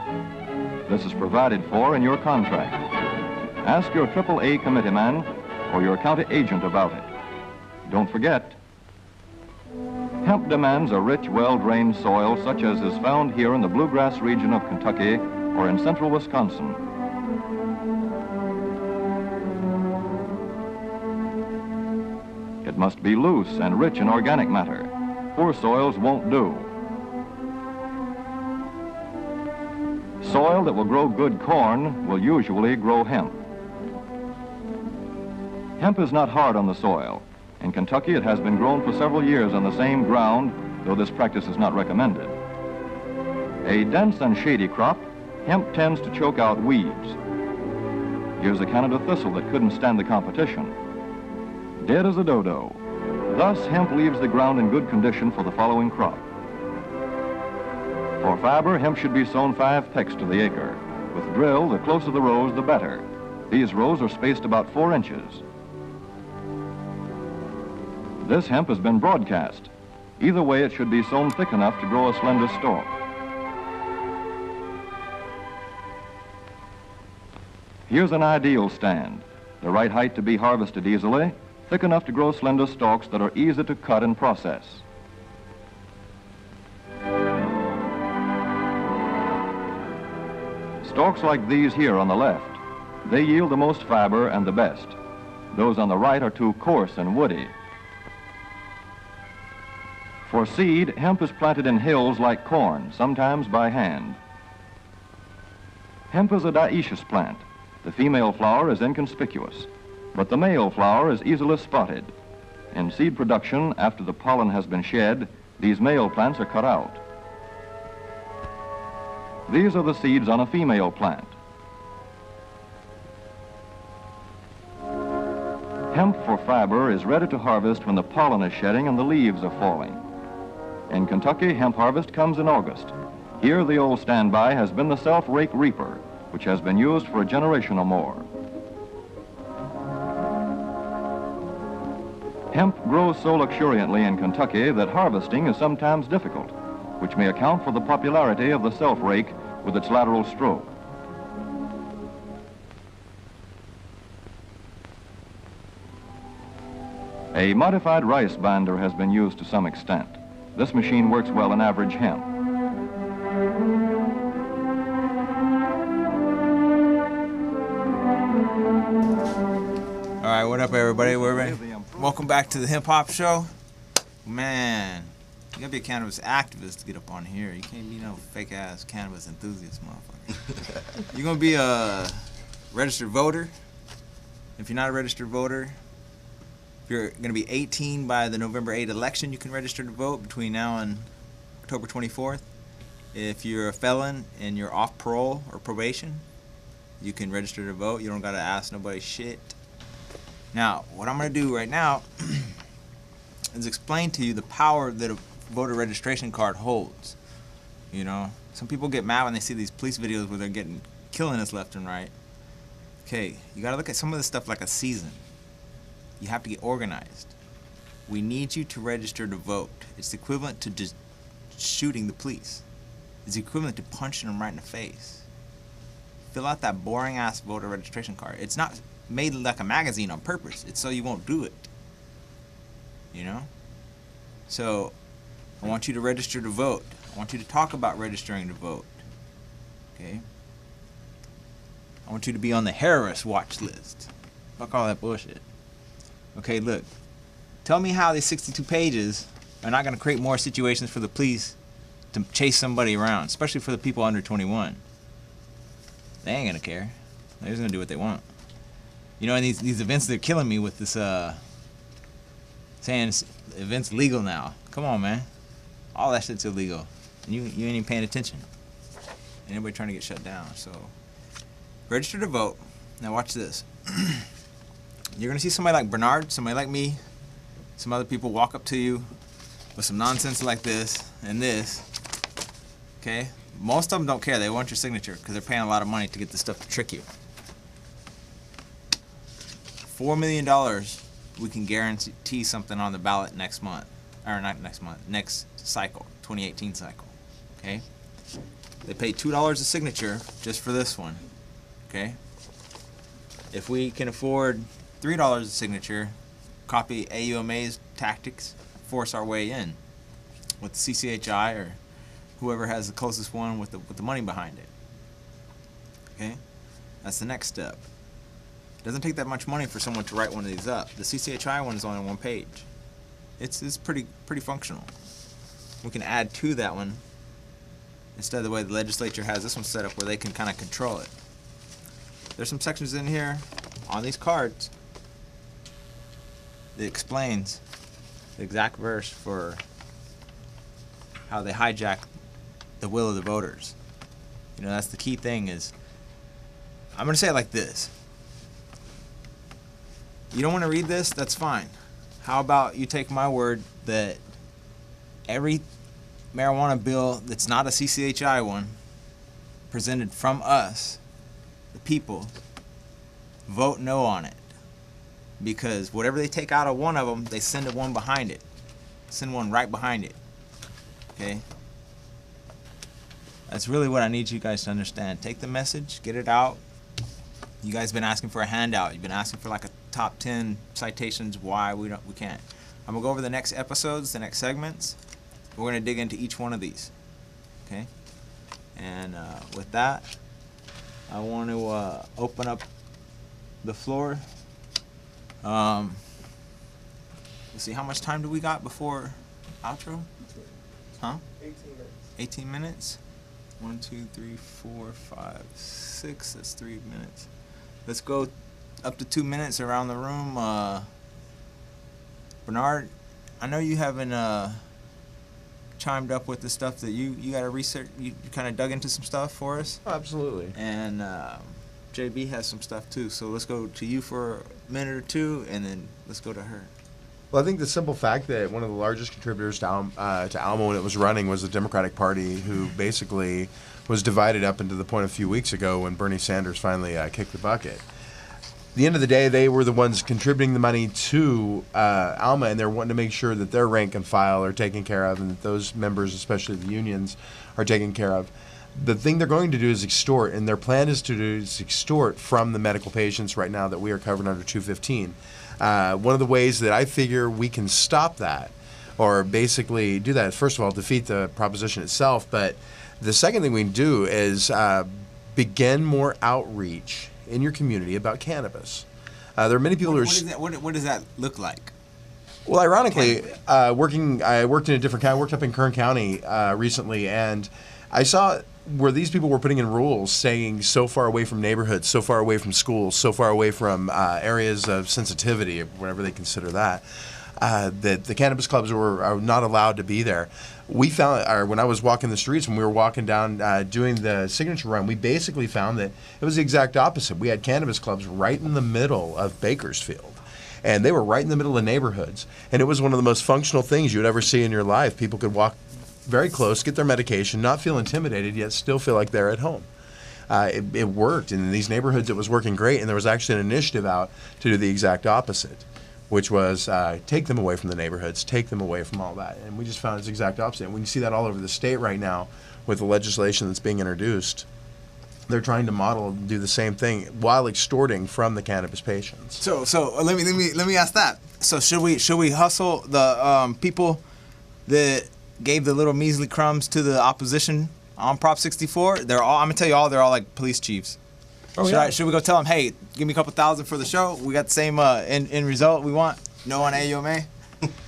This is provided for in your contract. Ask your AAA committeeman or your county agent about it. Don't forget, hemp demands a rich, well-drained soil such as is found here in the bluegrass region of Kentucky or in central Wisconsin. It must be loose and rich in organic matter. Poor soils won't do. Soil that will grow good corn will usually grow hemp. Hemp is not hard on the soil. In Kentucky, it has been grown for several years on the same ground, though this practice is not recommended. A dense and shady crop, hemp tends to choke out weeds. Here's a Canada thistle that couldn't stand the competition. Dead as a dodo. Thus, hemp leaves the ground in good condition for the following crop. For fiber, hemp should be sown 5 pecks to the acre. With drill, the closer the rows, the better. These rows are spaced about 4 inches. This hemp has been broadcast. Either way, it should be sown thick enough to grow a slender stalk. Here's an ideal stand. The right height to be harvested easily, thick enough to grow slender stalks that are easy to cut and process. Stalks like these here on the left, they yield the most fiber and the best. Those on the right are too coarse and woody. For seed, hemp is planted in hills like corn, sometimes by hand. Hemp is a dioecious plant. The female flower is inconspicuous, but the male flower is easily spotted. In seed production, after the pollen has been shed, these male plants are cut out. These are the seeds on a female plant. Hemp for fiber is ready to harvest when the pollen is shedding and the leaves are falling. In Kentucky, hemp harvest comes in August. Here, the old standby has been the self-rake reaper, which has been used for a generation or more. Hemp grows so luxuriantly in Kentucky that harvesting is sometimes difficult, which may account for the popularity of the self-rake with its lateral stroke. A modified rice binder has been used to some extent. This machine works well in average hemp. right, what up, everybody? Welcome back to the Hemp Hop Show. Man, you gotta be a cannabis activist to get up on here. You can't be no fake ass cannabis enthusiast, motherfucker. You're gonna be a registered voter. If you're not a registered voter, if you're gonna be 18 by the November 8 election, you can register to vote between now and October 24th. If you're a felon and you're off parole or probation, you can register to vote. You don't gotta ask nobody shit. Now, what I'm gonna do right now is explain to you the power that a voter registration card holds. You know, some people get mad when they see these police videos where they're killing us left and right. Okay, you gotta look at some of this stuff like a season. You have to get organized. We need you to register to vote. It's equivalent to just shooting the police. It's equivalent to punching them right in the face. Fill out that boring ass voter registration card. It's not made like a magazine on purpose. It's so you won't do it. You know? So, I want you to register to vote. I want you to talk about registering to vote. Okay? I want you to be on the terrorist watch list. Fuck all that bullshit. Okay, look. Tell me how these 62 pages are not going to create more situations for the police to chase somebody around, especially for the people under 21. They ain't going to care. They're just going to do what they want. You know, and these events, they're killing me with this, saying events legal now. Come on, man. All that shit's illegal. And you ain't even paying attention. And everybody trying to get shut down. So, register to vote. Now watch this. You're going to see somebody like Bernard, somebody like me, some other people walk up to you with some nonsense like this and this. Okay? Most of them don't care. They want your signature because they're paying a lot of money to get this stuff to trick you. $4 million, we can guarantee something on the ballot next month. Or not next month, next cycle, 2018 cycle. Okay? They pay $2 a signature just for this one. Okay? If we can afford $3 a signature, copy AUMA's tactics, force our way in with the CCHI or whoever has the closest one with the money behind it. Okay? That's the next step. It doesn't take that much money for someone to write one of these up. The CCHI one is only on one page. It's pretty functional. We can add to that one instead of the way the legislature has this one set up where they can kind of control it. There's some sections in here on these cards that explains the exact verse for how they hijack the will of the voters. You know, that's the key thing is, I'm going to say it like this. You don't want to read this? That's fine. How about you take my word that every marijuana bill that's not a CCHI one, presented from us, the people, vote no on it. Because whatever they take out of one of them, they send one behind it. Send one right behind it. Okay? That's really what I need you guys to understand. Take the message, get it out. You guys been asking for a handout. You've been asking for like a top 10 citations why we can't. I'm gonna go over the next episodes, the next segments. We're gonna dig into each one of these. Okay? And with that, I want to open up the floor. Let's see, how much time do we got before outro? Huh? 18 minutes. 18 minutes? 1, 2, 3, 4, 5, 6. That's 3 minutes. Let's go up to 2 minutes around the room. Bernard, I know you haven't chimed up with the stuff that you got to research. You kind of dug into some stuff for us. Oh, absolutely. And JB has some stuff too. So let's go to you for a minute or two, and then let's go to her. Well, I think the simple fact that one of the largest contributors to Alma when it was running was the Democratic Party, who basically was divided up into the point a few weeks ago when Bernie Sanders finally kicked the bucket. At the end of the day, they were the ones contributing the money to Alma, and they're wanting to make sure that their rank and file are taken care of and that those members, especially the unions, are taken care of. The thing they're going to do is extort, and their plan is to extort from the medical patients right now that we are covered under 215. One of the ways that I figure we can stop that, or basically do that, is first of all, defeat the proposition itself, but the second thing we can do is begin more outreach in your community about cannabis. There are many people who are. What does that look like? Well, ironically, I worked in a different county. I worked up in Kern County recently, and I saw where these people were putting in rules saying so far away from neighborhoods, so far away from schools, so far away from areas of sensitivity, whatever they consider that, that the cannabis clubs are not allowed to be there. We found, or when I was walking the streets, when we were walking down doing the signature run, we basically found that it was the exact opposite. We had cannabis clubs right in the middle of Bakersfield. And they were right in the middle of neighborhoods. And it was one of the most functional things you would ever see in your life. People could walk very close, get their medication, not feel intimidated, yet still feel like they're at home. It worked. And in these neighborhoods, it was working great. And there was actually an initiative out to do the exact opposite, which was take them away from the neighborhoods, take them away from all that. And we just found it's the exact opposite. And we can see that all over the state right now with the legislation that's being introduced. They're trying to model and do the same thing while extorting from the cannabis patients. So let me ask that. So should we hustle the people that gave the little measly crumbs to the opposition on Prop 64? I'm gonna tell you all, they're all like police chiefs. Should we go tell them, hey, give me a couple thousand for the show? We got the same end result we want. No on AUMA.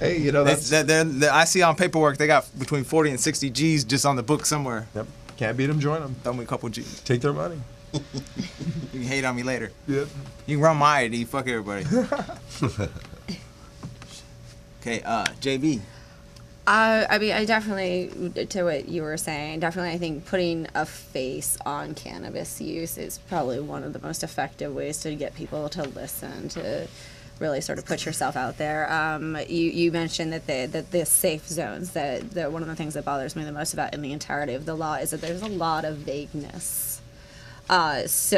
Hey, you know that's. I see on paperwork they got between 40 and 60 G's just on the book somewhere. Yep. Can't beat them, join them. Throw me a couple G's. Take their money. You can hate on me later. Yep. You can run my ID. Fuck everybody. Okay, JB. I mean, I definitely, to what you were saying, definitely I think putting a face on cannabis use is probably one of the most effective ways to get people to listen, to really sort of put yourself out there. You mentioned that the safe zones, that one of the things that bothers me the most about in the entirety of the law is that there's a lot of vagueness. Yes,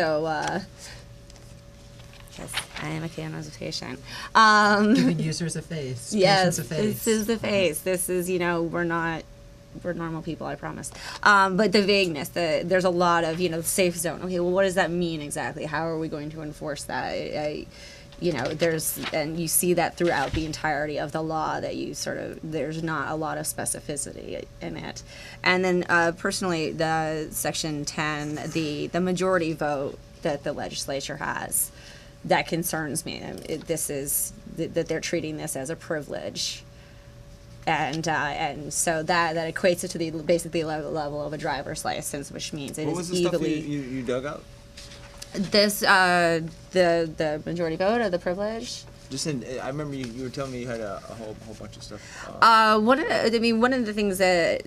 I am a cannabis patient. Giving users a face. Yes, a face. This is the face. This is, we're normal people, I promise. But the vagueness, there's a lot of, safe zone. Okay, well, what does that mean exactly? How are we going to enforce that? And you see that throughout the entirety of the law, that there's not a lot of specificity in it. And then personally, the Section 10, the majority vote that the legislature has, that concerns me. This is that they're treating this as a privilege, and so that equates it to the basically level of a driver's license, which means it is easily. What was the stuff you dug out? This the majority vote or the privilege. I remember you were telling me you had a whole bunch of stuff. One of the things that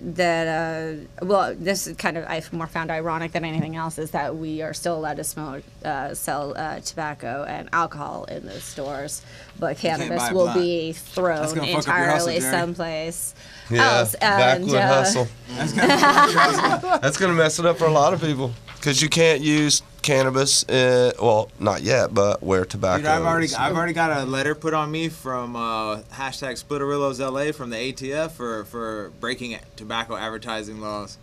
this is kind of I've more found ironic than anything else is that we are still allowed to sell tobacco and alcohol in the stores, but cannabis will be thrown entirely someplace else. Backward hustle. That's gonna mess it up for a lot of people because you can't use cannabis, well, not yet, but where tobacco. Dude, I've already got a letter put on me from hashtag Splitterillos LA from the ATF for breaking tobacco advertising laws.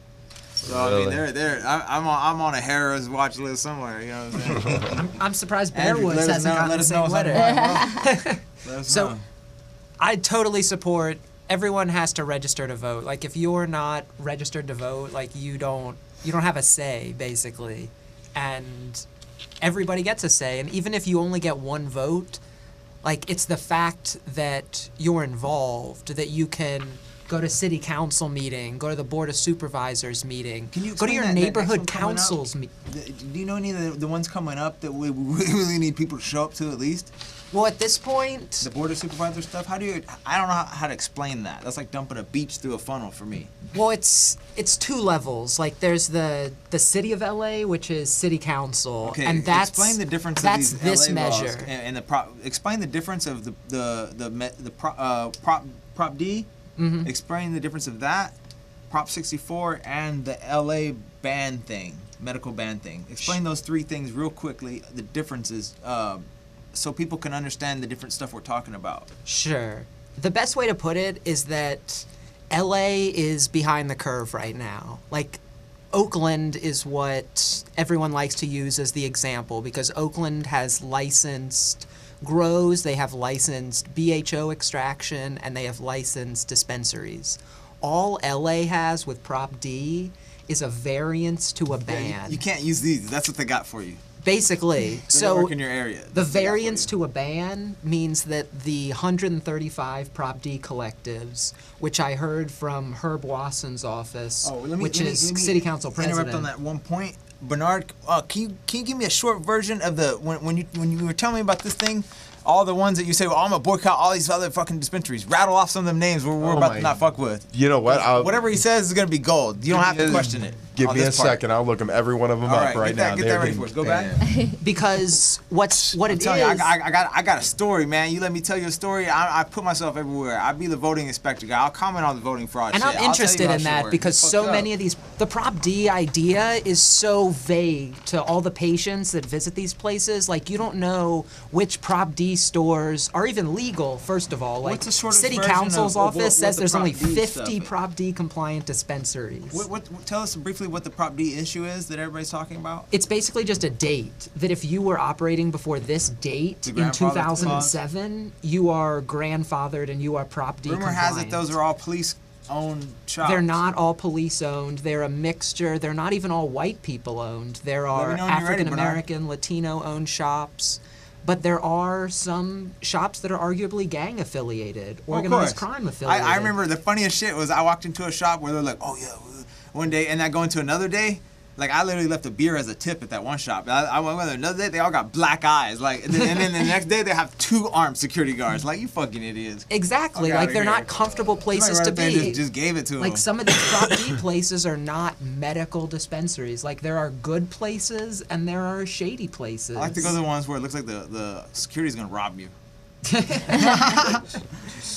So really? I mean, I'm on a Harrah's watch list somewhere. You know what I'm saying? I'm surprised Bearwoods hasn't gotten the same letter. So, I totally support. Everyone has to register to vote. Like, if you're not registered to vote, like you don't have a say, basically. And everybody gets a say, and even if you only get one vote, like, it's the fact that you're involved, that you can go to city council meeting, go to the board of supervisors meeting, go to your neighborhood councils meeting. Do you know any of the ones coming up that we really need people to show up to at least? Well, at this point, the board of supervisor stuff. I don't know how to explain that. That's like dumping a beach through a funnel for me. Well, it's two levels. Like, there's the city of LA, which is city council, okay, and that's explain the difference. That's of these this LA measure. Laws and explain the difference of the Prop D. Mm-hmm. Explain the difference of that, Prop 64, and the LA ban thing, medical ban thing. Explain those three things real quickly. The differences. So people can understand the different stuff we're talking about. Sure. The best way to put it is that LA is behind the curve right now. Like, Oakland is what everyone likes to use as the example because Oakland has licensed grows, they have licensed BHO extraction, and they have licensed dispensaries. All LA has with Prop D is a variance to a ban. You can't use these. That's what they got for you. Basically, Does it work in your area? The variance to a ban means that the 135 Prop D collectives, which I heard from Herb Wasson's office, which is City Council president. Interrupt on that one point, Bernard. Can you give me a short version of the when you were telling me about this thing? All the ones that you say, well, I'm gonna boycott all these other fucking dispensaries. Rattle off some of them names we're about to not fuck with. You know what? Whatever he says is gonna be gold. You don't have to question it. Give me a second. I'll look them every one of them up right now. Get that ready for us. Go back. Because what it is. I got a story, man. You let me tell you a story. I put myself everywhere. I'll be the voting inspector guy. I'll comment on the voting fraud and shit. I'm interested in that because so many of these, the Prop D idea is so vague to all the patients that visit these places. Like, you don't know which Prop D stores are even legal, first of all. Like, City Council's office says there's only 50 Prop D compliant dispensaries. Tell us briefly what the Prop D issue is that everybody's talking about. It's basically just a date that if you were operating before this date in 2007, you are grandfathered and you are Prop D compliant. Rumor has it those are all police-owned shops. They're not all police-owned. They're a mixture. They're not even all white people-owned. There are African-American, Latino-owned shops. But there are some shops that are arguably gang-affiliated, organized crime-affiliated. I remember the funniest shit was I walked into a shop where they're like, oh, yeah, one day, and I go into another day, like, I literally left a beer as a tip at that one shop. I went there another day, they all got black eyes. Like, and then the next day, they have 2 armed security guards. Like, you fucking idiots. Exactly. Like, they're not comfortable places to be. Just gave it to them. Like, some of these Prop D places are not medical dispensaries. Like, there are good places and there are shady places. I like to go to the ones where it looks like the security's going to rob you. Because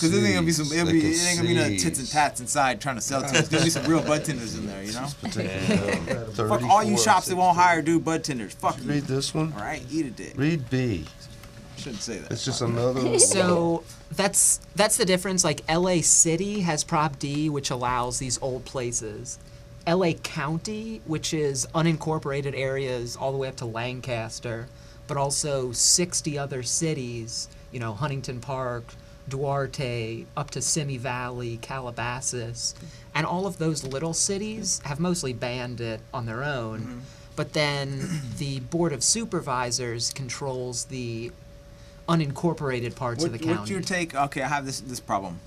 it ain't gonna be some. It ain't gonna be no tits and tats inside trying to sell to us. There's gonna be some real bud tenders in there, you know. Fuck all you shops that won't hire do bud tenders. Fuck you. Read this one. All right, eat a dick. Read B. Shouldn't say that. It's just another. So that's the difference. Like, LA City has Prop D, which allows these old places. LA County, which is unincorporated areas all the way up to Lancaster, but also 60 other cities. You know, Huntington Park, Duarte, up to Simi Valley, Calabasas, and all of those little cities have mostly banned it on their own. Mm-hmm. But then the Board of Supervisors controls the unincorporated parts of the county. What's your take? Okay, I have this problem.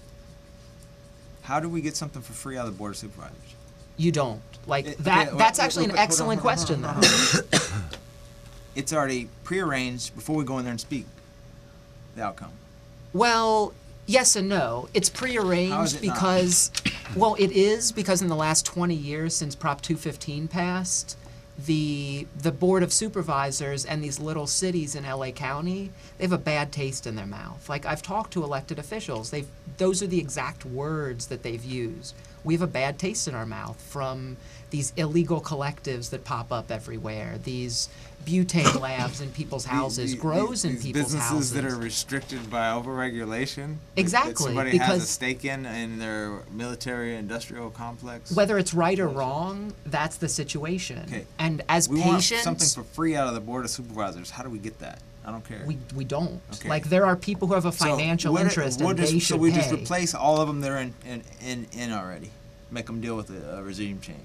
How do we get something for free out of the Board of Supervisors? You don't. Like, that's actually an excellent question, though. It's already prearranged before we go in there and speak. The outcome. Well, yes and no. It's prearranged because, well, it is because in the last 20 years since Prop 215 passed, the Board of Supervisors and these little cities in LA County, they have a bad taste in their mouth. Like, I've talked to elected officials. Those are the exact words that they've used. We have a bad taste in our mouth from these illegal collectives that pop up everywhere, these butane labs in people's houses, grows in people's houses. Businesses that are restricted by overregulation. Exactly. That somebody has a stake in their military-industrial complex. Whether it's right or wrong, that's the situation. Okay. And as we patients, want something for free out of the Board of Supervisors. How do we get that? I don't care. We don't. Okay. Like, there are people who have a financial interest and they should So we pay. just replace all of them that are in already. Make them deal with a regime change.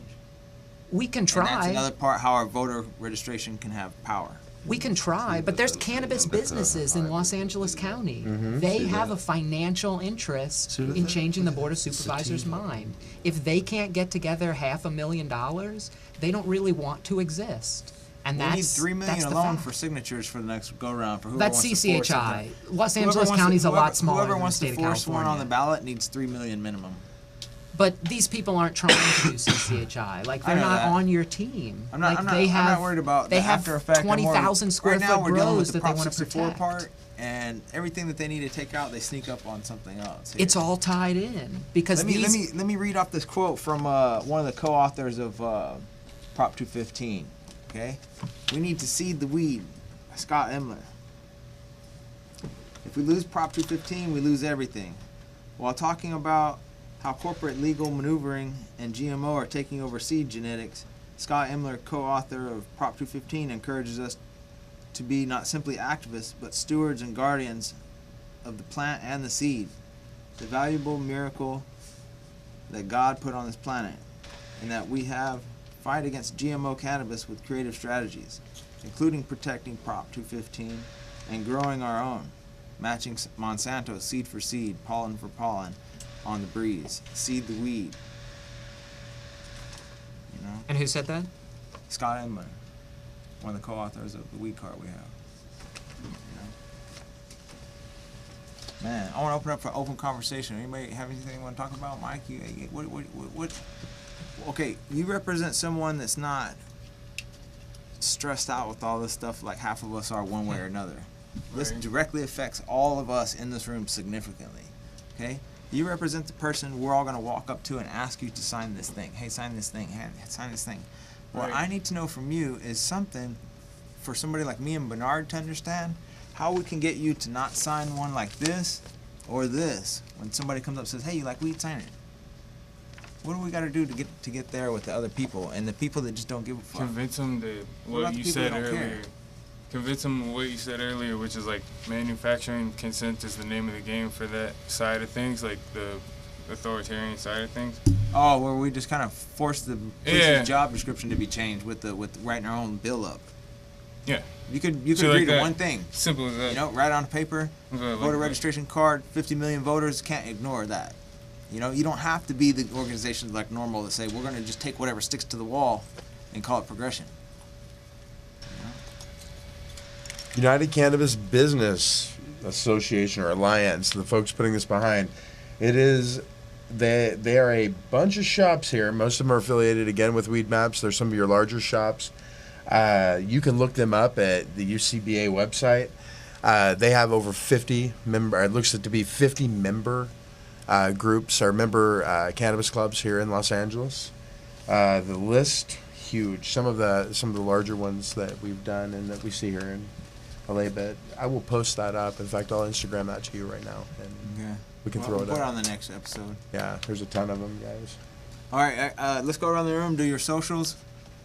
We can try. And that's another part how our voter registration can have power. We can try, but there's cannabis businesses in Los Angeles County. Mm-hmm. They have a financial interest in changing the Board of Supervisors' mind. If they can't get together $500,000, they don't really want to exist. And we that's need $3 million that's the alone fact. for signatures for the next go around for whoever That's wants to force CCHI. something. Los Angeles County's a lot smaller Whoever than wants the to state of force one on California. the ballot needs $3 million minimum. But these people aren't trying to do CCHI. Like, they're not on your team. I'm not worried about they the have after effect. 20,000 square right now foot we're dealing with grows the that they Prop want to 64 protect. part, and everything that they need to take out, they sneak up on something else. It's all tied in because let me read off this quote from one of the co-authors of Prop 215. Okay, we need to seed the weed. By Scott Emler. If we lose Prop 215, we lose everything. While talking about how corporate legal maneuvering and GMO are taking over seed genetics, Scott Emler, co-author of Prop 215, encourages us to be not simply activists, but stewards and guardians of the plant and the seed, the valuable miracle that God put on this planet, and that we have fight against GMO cannabis with creative strategies. including protecting Prop 215 and growing our own, matching Monsanto seed for seed, pollen for pollen, on the breeze. Seed the weed. You know? And who said that? Scott Inman, one of the co-authors of the weed card we have. You know? Man, I want to open up for open conversation. Anybody have anything you want to talk about, Mike? What? Okay, you represent someone that's not stressed out with all this stuff like half of us are one way or another. This directly affects all of us in this room significantly. Okay? You represent the person we're all going to walk up to and ask you to sign this thing. Hey, sign this thing. Hey, sign this thing. What I need to know from you is something for somebody like me and Bernard to understand how we can get you to not sign one like this or this when somebody comes up and says, hey, you like weed, sign it. What do we got to do to get there with the other people and the people that just don't give a fuck? Convince them that what you said earlier. Convince them what you said earlier, which is like manufacturing consent is the name of the game for that side of things, like the authoritarian side of things. Oh, where we just kind of force the police's job description to be changed with writing our own bill up. Yeah. You could agree to one thing. Simple as that. You know, write on paper, voter registration card, 50 million voters, can't ignore that. You know, you don't have to be the organizations like normal that say we're going to just take whatever sticks to the wall and call it progression. You know? United Cannabis Business Association or Alliance, the folks putting this behind, they are a bunch of shops here. Most of them are affiliated again with Weed Maps. They're some of your larger shops. You can look them up at the UCBA website. They have over 50 member. It looks to be 50 member groups or member cannabis clubs here in Los Angeles. The list huge. Some of the larger ones that we've done and that we see here in LA. But I will post that up. In fact, I'll Instagram that to you right now, and we can throw it up. Put it on the next episode. Yeah, there's a ton of them, guys. All right, let's go around the room. Do your socials,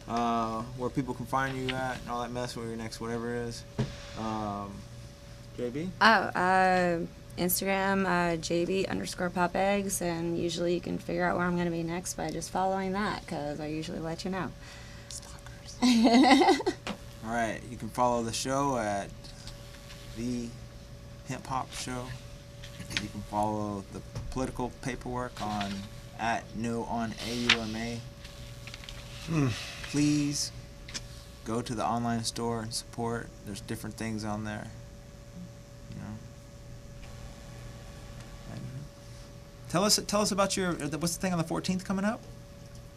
where people can find you at, and all that mess. Where your next whatever is. JB. Instagram, JB_PopEggs, and usually you can figure out where I'm going to be next by just following that, because I usually let you know. Stalkers. All right, you can follow the show at the Hemp Hop Show. You can follow the political paperwork on @NoOnAUMA. Please go to the online store and support. There's different things on there. You know. Tell us about your what's the thing on the 14th coming up?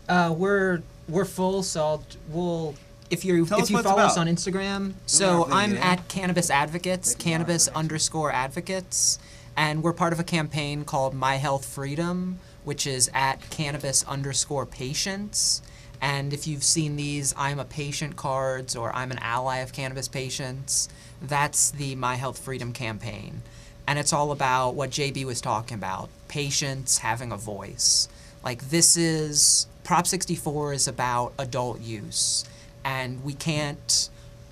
We're full, so if you follow us on Instagram, so I'm at Cannabis Advocates, Cannabis_Advocates, and we're part of a campaign called My Health Freedom, which is at Cannabis_Patients. And if you've seen these I'm a Patient cards or I'm an ally of cannabis patients, that's the My Health Freedom campaign. And it's all about what JB was talking about, patients having a voice. Like Prop 64 is about adult use. And we can't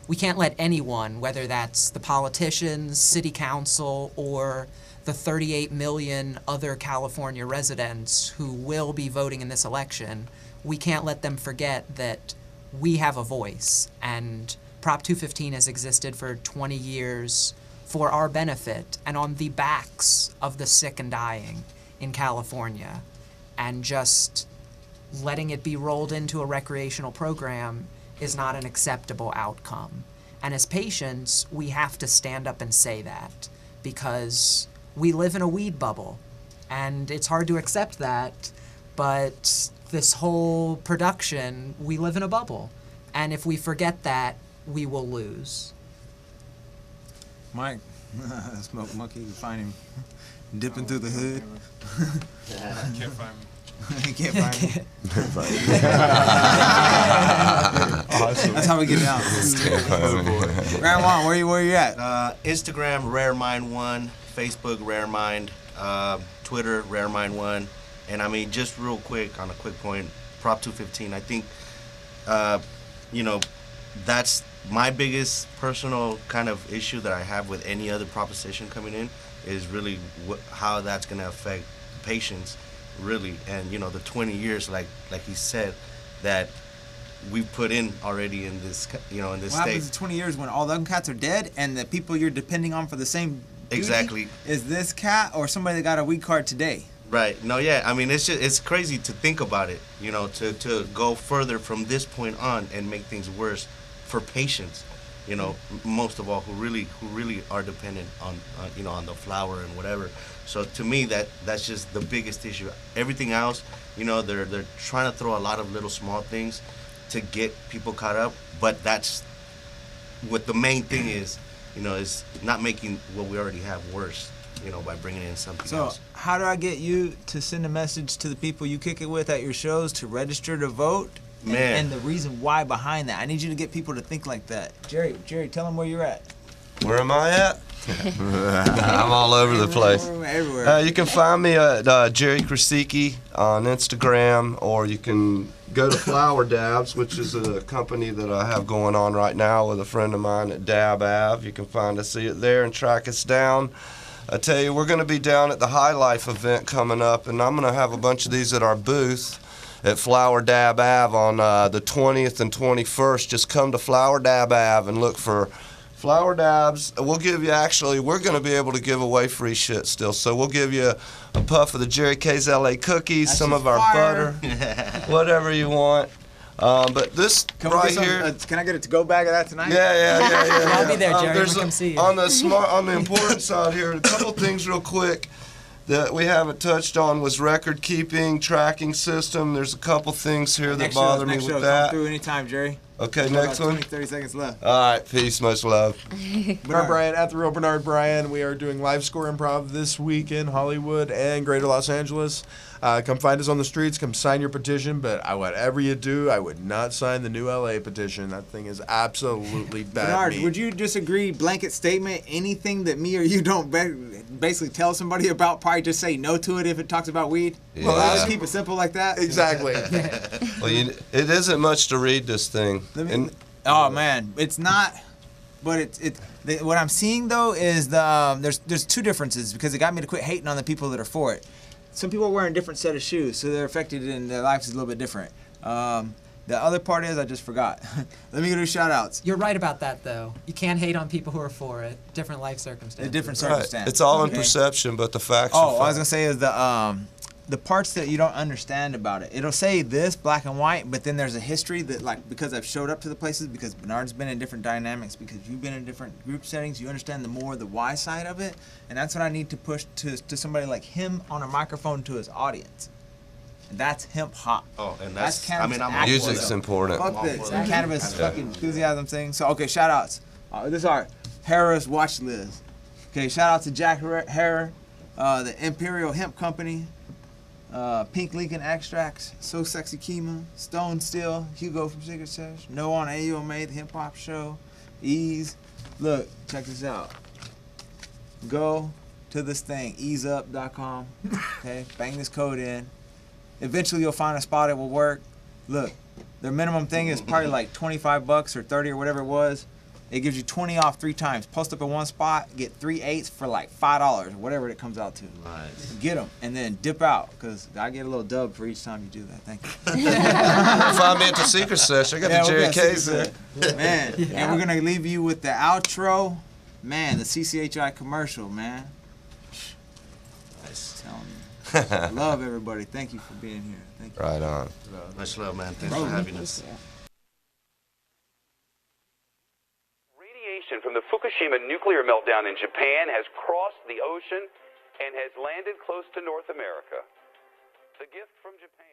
let anyone, whether that's the politicians, city council, or the 38 million other California residents who will be voting in this election, we can't let them forget that we have a voice. And Prop 215 has existed for 20 years for our benefit and on the backs of the sick and dying in California. And just letting it be rolled into a recreational program is not an acceptable outcome. And as patients, we have to stand up and say that, because we live in a weed bubble. And it's hard to accept that, but this whole production, we live in a bubble. And if we forget that, we will lose. Mike, Smoke Monkey, you can find him dipping through the hood. Can't find me. You can't find him. Awesome. That's how we get down. Ram on, where you at? Instagram, RareMind1, Facebook, RareMind, Twitter, RareMind1. And I mean, just real quick, on a quick point, Prop 215, I think, that's my biggest personal kind of issue that I have with any other proposition coming in, is really how that's going to affect patients, really. And, the 20 years, like he said, that we've put in already in this, in this What state. happens in 20 years when all the other cats are dead and the people you're depending on for the same duty Exactly. is this cat or somebody that got a weed card today? Right. No, yeah. I mean, it's crazy to think about it, to go further from this point on and make things worse for patients, most of all who really are dependent on the flower and whatever. So to me, that's just the biggest issue. Everything else, they're trying to throw a lot of little small things to get people caught up, but that's what the main thing is, is not making what we already have worse. By bringing in something else. So, how do I get you to send a message to the people you kick it with at your shows to register to vote? Man. And the reason why behind that. I need you to get people to think like that. Jerry, tell them where you're at. Where am I at? I'm all over the place. Everywhere. You can find me at Jerry Krasicki on Instagram, or you can go to Flower Dabs, which is a company that I have going on right now with a friend of mine at Dab Ave. You can find us there and track us down. I tell you, we're going to be down at the High Life event coming up, and I'm going to have a bunch of these at our booth at Flower Dab Ave on the 20th and 21st. Just come to Flower Dab Ave and look for Flower Dabs. We're going to be able to give away free shit still. So we'll give you a puff of the Jerry K's LA cookies, some of our butter, whatever you want. But this here. Can I get a to-go bag of that tonight? Yeah. I'll be there, Jerry. We'll come see you. On the important side here, a couple things real quick that we haven't touched on was record keeping, tracking system. There's a couple things here that bother me with that. Come through anytime, Jerry. Okay, next one. 30 seconds left. All right, peace, much love. Bernard Bryan at the Real Bernard Bryan. We are doing live score improv this week in Hollywood and Greater Los Angeles. Come find us on the streets. Come sign your petition. But whatever you do, I would not sign the new LA petition. That thing is absolutely bad. Bernard, meat. would you disagree? Blanket statement. Anything that me or you don't basically tell somebody about, probably just say no to it if it talks about weed. Yeah. Well, let's keep it simple like that. Exactly. Well, it isn't much to read this thing. Oh man, it's not. But what I'm seeing though is there's two differences, because it got me to quit hating on the people that are for it. Some people are wearing a different set of shoes, so they're affected and their lives is a little bit different. The other part is I just forgot. Let me go do shout-outs. You're right about that, though. You can't hate on people who are for it. Different life circumstances. Different circumstances. Right. It's all in perception, but the facts are what I was going to say is the parts that you don't understand about it. It'll say this, black and white, but then there's a history that, because I've showed up to the places, because Bernard's been in different dynamics, because you've been in different group settings, you understand the why side of it, and that's what I need to push to somebody like him on a microphone to his audience. And that's hemp hop. Oh, and that's cannabis. Music's important. Fuck this. Cannabis fucking enthusiasm thing. So, okay, shout outs. This is our Harris watch list. Okay, shout out to Jack Harrer, the Imperial Hemp Company, Pink Lincoln Extracts, So Sexy Kima, Stone Still, Hugo from Secret Sesh, No on AUMA, the Hemp Hop Show, Ease. Look, check this out. Go to this thing, easeup.com. Okay, bang this code in. Eventually you'll find a spot that will work. Look, their minimum thing is probably like $25 or 30 or whatever it was. It gives you 20 off 3 times. Post up in one spot, get 3 8s for like $5 or whatever it comes out to. Nice. Get them and then dip out, because I get a little dub for each time you do that. Thank you. Find me at the Secret Sesh. I got the Jerry K's there. Man, and we're going to leave you with the outro. Man, the CCHI commercial, man. Nice. Telling you. Love everybody. Thank you for being here. Thank you. Right on. Much love, man. Thanks for having us. Radiation from the Fukushima nuclear meltdown in Japan has crossed the ocean and has landed close to North America. The gift from Japan.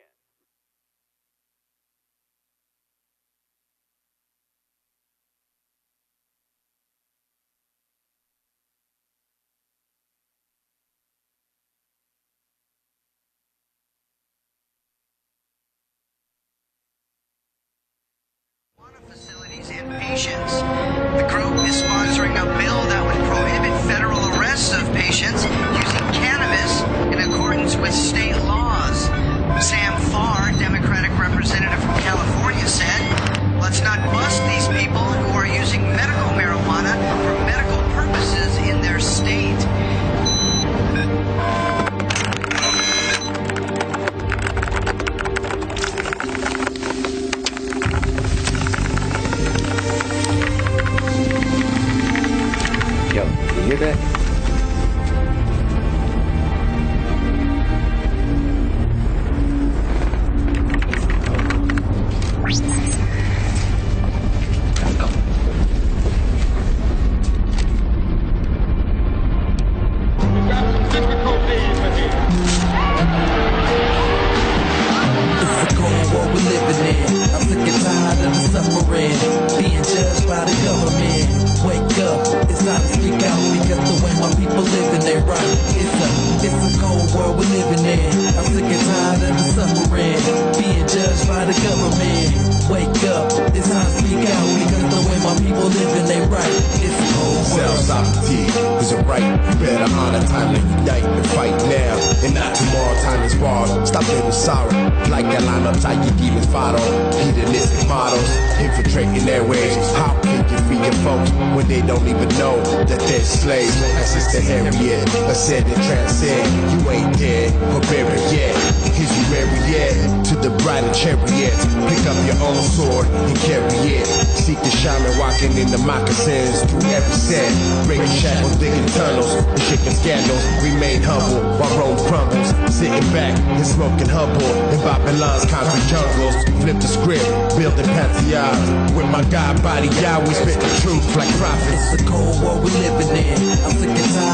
Facilities and patients. The group is sponsoring a bill that would prohibit federal arrests of patients using cannabis in accordance with state laws. Sam hear that? Ascend and transcend, you ain't dead or buried yet. Is you married yet to the bridal chariot? Pick up your own sword and carry it. Seek the shaman walking in the moccasins through every set. Breaking shackles, digging tunnels, shaking scandals. Remain humble while Rome crumbles. Sitting back and smoking humble in Babylon's concrete jungles. Flip the script, building pantheons. With my God body, Yahweh spit the truth like prophets. It's the cold world we living in. I'm sick and tired